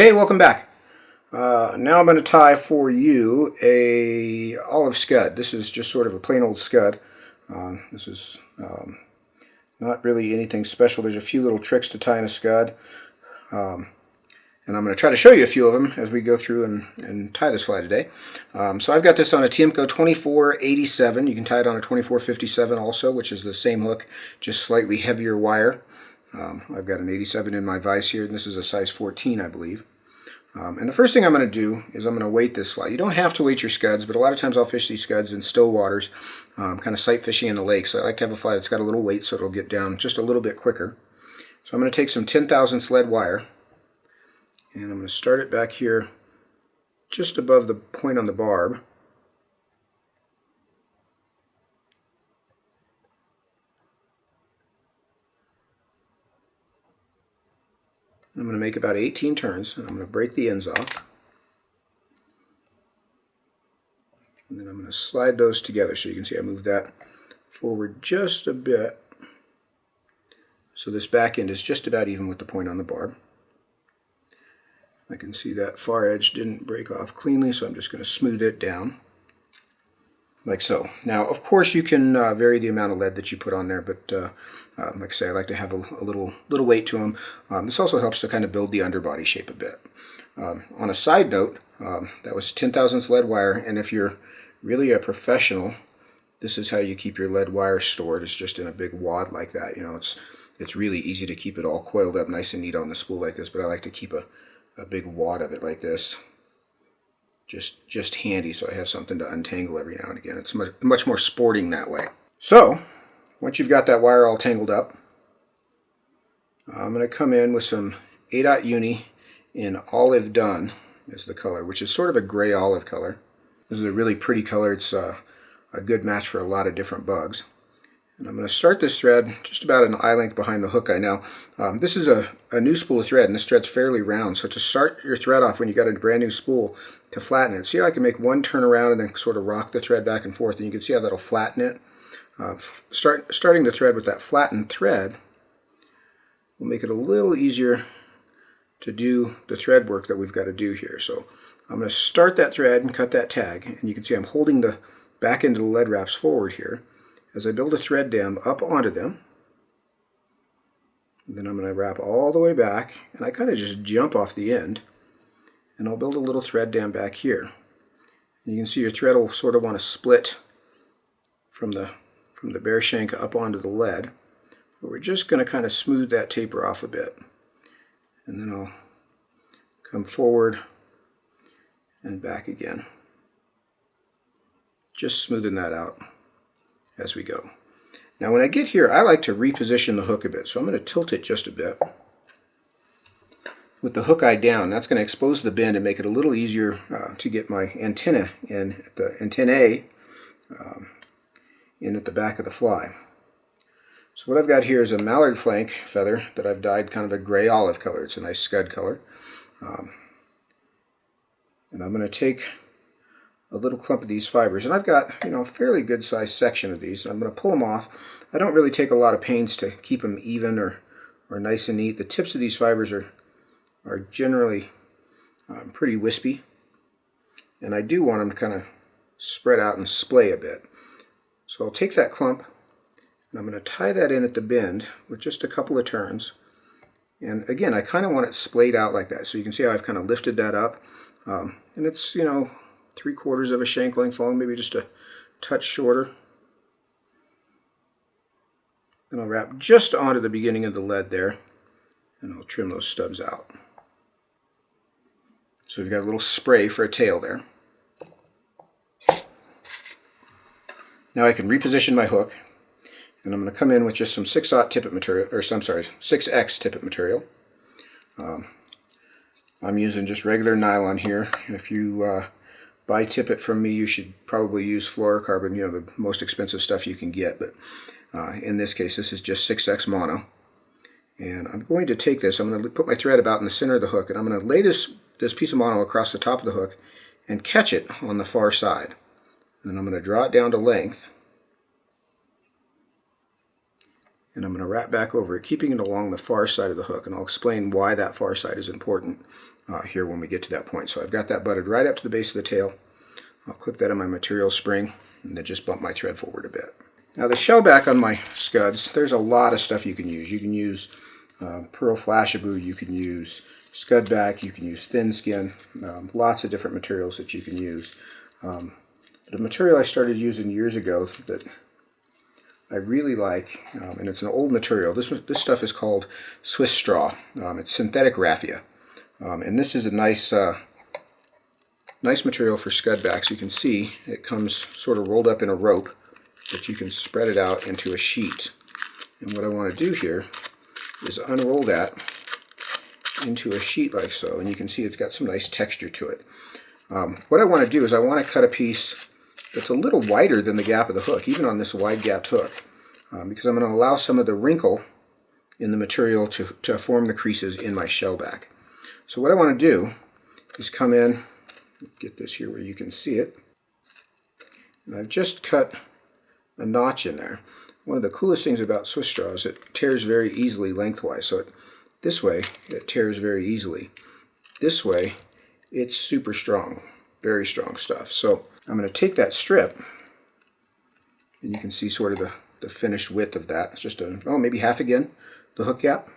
Hey, welcome back. Now I'm going to tie for you a olive scud. This is just sort of a plain old scud. This is not really anything special. There's a few little tricks to tying a scud. And I'm going to try to show you a few of them as we go through and tie this fly today. So I've got this on a Tiemco 2487. You can tie it on a 2457 also, which is the same hook, just slightly heavier wire. I've got an 87 in my vise here, and this is a size 14, I believe. And the first thing I'm going to do is I'm going to weight this fly. You don't have to weight your scuds, but a lot of times I'll fish these scuds in still waters, kind of sight fishing in the lake. So I like to have a fly that's got a little weight so it'll get down just a little bit quicker. So I'm going to take some 10,000ths lead wire, and I'm going to start it back here just above the point on the barb. I'm going to make about 18 turns, and I'm going to break the ends off. And then I'm going to slide those together so you can see I move that forward just a bit. So this back end is just about even with the point on the barb. I can see that far edge didn't break off cleanly, so I'm just going to smooth it down like so. Now, of course, you can vary the amount of lead that you put on there, but like I say, I like to have a little weight to them. This also helps to kind of build the underbody shape a bit. On a side note, that was 10,000ths lead wire, and if you're really a professional, this is how you keep your lead wire stored. It's just in a big wad like that. You know, it's really easy to keep it all coiled up nice and neat on the spool like this, but I like to keep a big wad of it like this. Just handy, so I have something to untangle every now and again. It's much more sporting that way. So once you've got that wire all tangled up, I'm going to come in with some 8/0 uni in Olive Dun is the color, which is sort of a gray olive color. This is a really pretty color. It's a good match for a lot of different bugs. And I'm going to start this thread just about an eye length behind the hook eye. Now, this is a new spool of thread, and this thread's fairly round. So to start your thread off when you got a brand new spool, to flatten it, see how I can make one turn around and then sort of rock the thread back and forth, and you can see how that'll flatten it. Starting the thread with that flattened thread will make it a little easier to do the thread work that we've got to do here. So I'm going to start that thread and cut that tag, and you can see I'm holding the back end of the lead wraps forward here as I build a thread dam up onto them. And then I'm going to wrap all the way back, and I kind of just jump off the end, and I'll build a little thread dam back here. And you can see your thread will sort of want to split from the bare shank up onto the lead. But we're just going to kind of smooth that taper off a bit. And then I'll come forward and back again. Just smoothing that out as we go. Now when I get here, I like to reposition the hook a bit, so I'm going to tilt it just a bit. With the hook eye down, that's going to expose the bend and make it a little easier to get my antenna in, the antennae in at the back of the fly. So what I've got here is a mallard flank feather that I've dyed kind of a gray olive color. It's a nice scud color. And I'm going to take a little clump of these fibers, and I've got, you know, a fairly good sized section of these. I'm going to pull them off. I don't really take a lot of pains to keep them even or nice and neat. The tips of these fibers are generally pretty wispy, and I do want them to kind of spread out and splay a bit. So I'll take that clump, and I'm going to tie that in at the bend with just a couple of turns. And again, I kind of want it splayed out like that, so you can see how I've kind of lifted that up. And it's, you know, 3/4 of a shank length long, maybe just a touch shorter. And I'll wrap just onto the beginning of the lead there, and I'll trim those stubs out. So we've got a little spray for a tail there. Now I can reposition my hook, and I'm going to come in with just some 6/0 tippet material, or I'm sorry, 6X tippet material. I'm using just regular nylon here, and if you buy tippet from me, you should probably use fluorocarbon, you know, the most expensive stuff you can get, but in this case, this is just 6X mono. And I'm going to take this, I'm going to put my thread about in the center of the hook, and I'm going to lay this piece of mono across the top of the hook and catch it on the far side. And then I'm going to draw it down to length, and I'm going to wrap back over it, keeping it along the far side of the hook, and I'll explain why that far side is important here when we get to that point. So I've got that butted right up to the base of the tail. I'll clip that on my material spring and then just bump my thread forward a bit. Now the shellback on my Scuds, there's a lot of stuff you can use. You can use pearl flashabou, you can use Scud back, you can use thin skin, lots of different materials that you can use. The material I started using years ago that I really like, and it's an old material. This stuff is called Swiss straw. It's synthetic raffia, and this is a nice material for Scud backs. You can see it comes sort of rolled up in a rope, but you can spread it out into a sheet. And what I want to do here is unroll that into a sheet like so, and you can see it's got some nice texture to it. What I want to do is I want to cut a piece that's a little wider than the gap of the hook, even on this wide gapped hook, because I'm going to allow some of the wrinkle in the material to form the creases in my shellback. So what I want to do is come in, get this here where you can see it, and I've just cut a notch in there. One of the coolest things about Swiss straw is it tears very easily lengthwise. So this way it tears very easily. This way it's super strong, very strong stuff. So I'm going to take that strip, and you can see sort of the finished width of that. It's just maybe half again, the hook gap.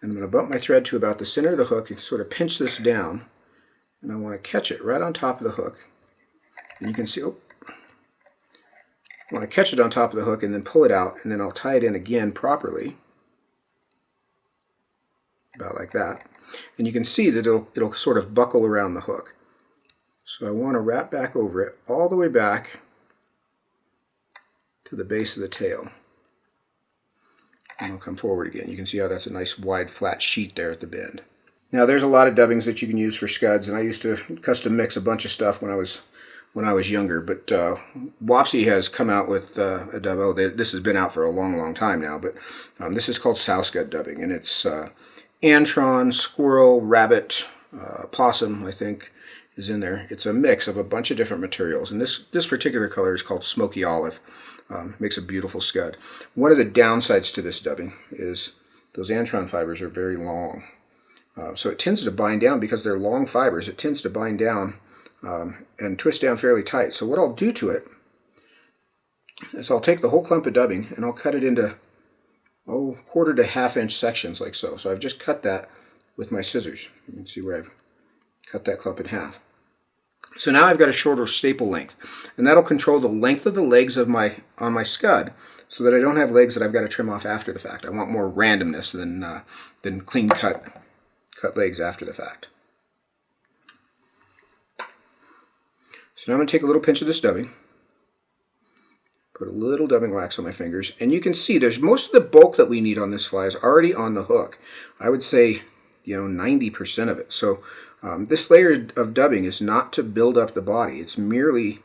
And I'm going to bump my thread to about the center of the hook and sort of pinch this down, and I want to catch it right on top of the hook. And you can see, I want to catch it on top of the hook and then pull it out, and then I'll tie it in again properly, about like that. And you can see that it'll sort of buckle around the hook. So I want to wrap back over it all the way back to the base of the tail. And I'll come forward again. You can see how that's a nice wide flat sheet there at the bend. Now there's a lot of dubbings that you can use for Scuds, and I used to custom mix a bunch of stuff when I was younger, but Wapsi has come out with a dub. This has been out for a long time now, but this is called Sow Scud dubbing, and it's antron, squirrel, rabbit, possum, I think, is in there. It's a mix of a bunch of different materials, and this particular color is called Smoky Olive. Makes a beautiful Scud. One of the downsides to this dubbing is those antron fibers are very long. So it tends to bind down, because they're long fibers, it tends to bind down and twist down fairly tight. So what I'll do to it is I'll take the whole clump of dubbing and I'll cut it into 1/4 to 1/2 inch sections like so. So I've just cut that with my scissors. You can see where I've cut that clump in half. So now I've got a shorter staple length, and that'll control the length of the legs on my Scud, so that I don't have legs that I've got to trim off after the fact. I want more randomness than clean cut legs after the fact. So now I'm going to take a little pinch of this dubbing, put a little dubbing wax on my fingers, and you can see there's most of the bulk that we need on this fly is already on the hook. I would say 90% of it. So this layer of dubbing is not to build up the body. It's merely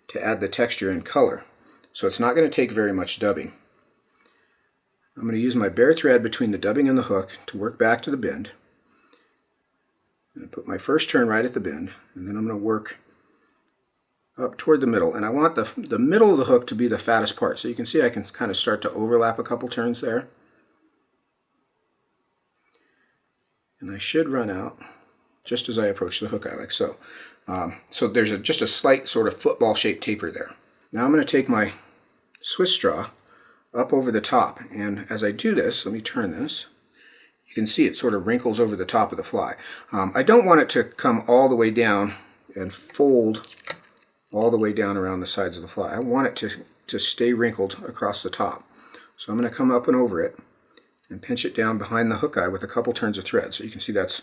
to add the texture and color. So it's not going to take very much dubbing. I'm going to use my bare thread between the dubbing and the hook to work back to the bend. I'm going to put my first turn right at the bend, and then I'm going to work up toward the middle. And I want the middle of the hook to be the fattest part. So you can see I can kind of start to overlap a couple turns there. And I should run out just as I approach the hook eye, like so. So there's just a slight sort of football-shaped taper there. Now I'm going to take my Swiss straw up over the top, and as I do this, let me turn this. You can see it sort of wrinkles over the top of the fly. I don't want it to come all the way down and fold all the way down around the sides of the fly. I want it to stay wrinkled across the top. So I'm going to come up and over it and pinch it down behind the hook eye with a couple turns of thread. So you can see that's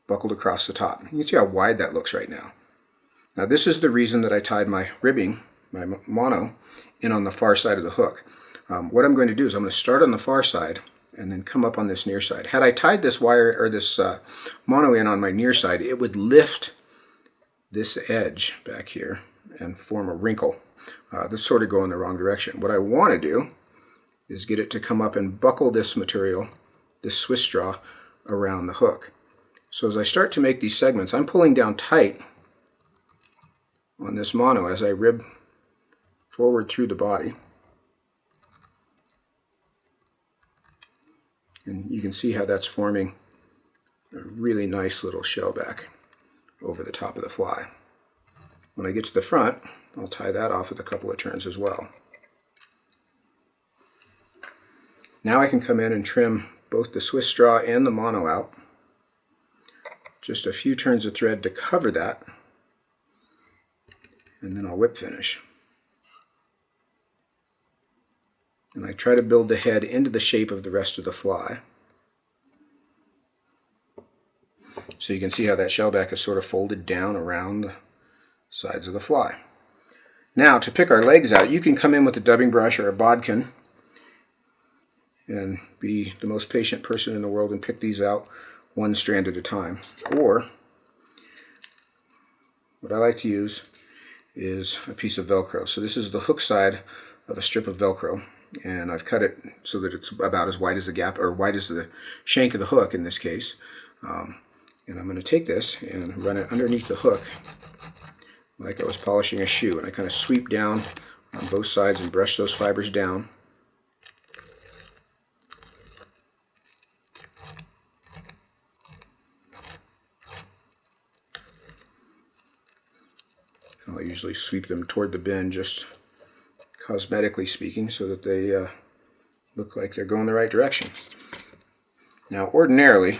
buckled across the top. You can see how wide that looks right now. Now this is the reason that I tied my ribbing, my mono, in on the far side of the hook. What I'm going to do is I'm going to start on the far side and then come up on this near side. Had I tied this wire or this mono in on my near side, it would lift this edge back here and form a wrinkle. This sort of go in the wrong direction. What I want to do is get it to come up and buckle this material, this Swiss straw, around the hook. So as I start to make these segments, I'm pulling down tight on this mono as I rib forward through the body. And you can see how that's forming a really nice little shellback over the top of the fly. When I get to the front, I'll tie that off with a couple of turns as well. Now I can come in and trim both the Swiss straw and the mono out. Just a few turns of thread to cover that, and then I'll whip finish. And I try to build the head into the shape of the rest of the fly. So you can see how that shellback is sort of folded down around the sides of the fly. Now to pick our legs out, you can come in with a dubbing brush or a bodkin and be the most patient person in the world and pick these out one strand at a time. Or what I like to use is a piece of Velcro. So this is the hook side of a strip of Velcro, and I've cut it so that it's about as wide as the gap, or wide as the shank of the hook in this case. And I'm going to take this and run it underneath the hook like I was polishing a shoe, and I kind of sweep down on both sides and brush those fibers down. I'll usually sweep them toward the bin, just cosmetically speaking, so that they look like they're going the right direction. Now ordinarily,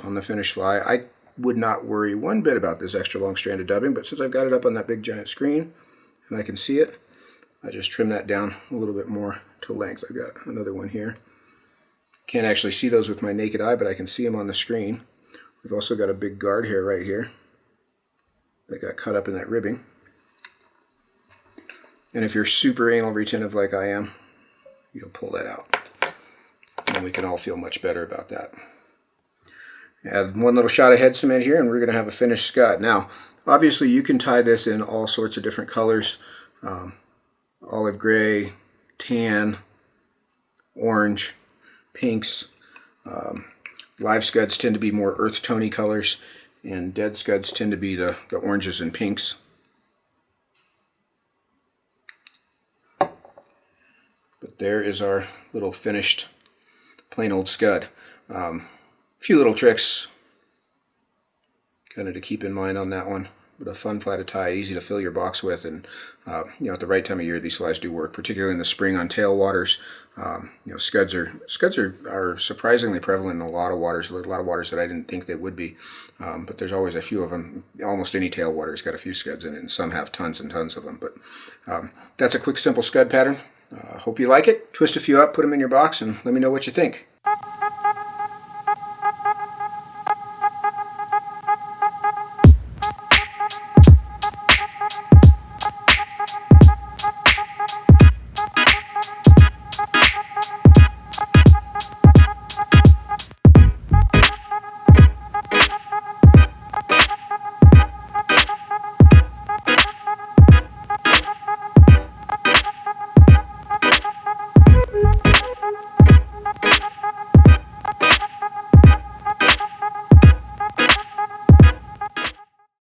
on the finished fly, I would not worry one bit about this extra long strand of dubbing, but since I've got it up on that big giant screen and I can see it, I just trim that down a little bit more to length. I've got another one here. Can't actually see those with my naked eye, but I can see them on the screen. We've also got a big guard hair right here that got cut up in that ribbing. And if you're super anal retentive like I am, you'll pull that out. And we can all feel much better about that. Add one little shot of head cement here, and we're going to have a finished scud. Now, obviously you can tie this in all sorts of different colors. Olive gray, tan, orange, pinks. Live scuds tend to be more earth tony colors, and dead scuds tend to be the oranges and pinks. But there is our little finished plain old scud. A few little tricks kind of to keep in mind on that one, but a fun fly to tie, easy to fill your box with, and you know, at the right time of year these flies do work, particularly in the spring on tailwaters. You know, scuds are surprisingly prevalent in a lot of waters that I didn't think they would be, but there's always a few of them. Almost any tailwater's got a few scuds in it, and some have tons and tons of them. But that's a quick, simple scud pattern. Hope you like it. Twist a few up, put them in your box, and let me know what you think.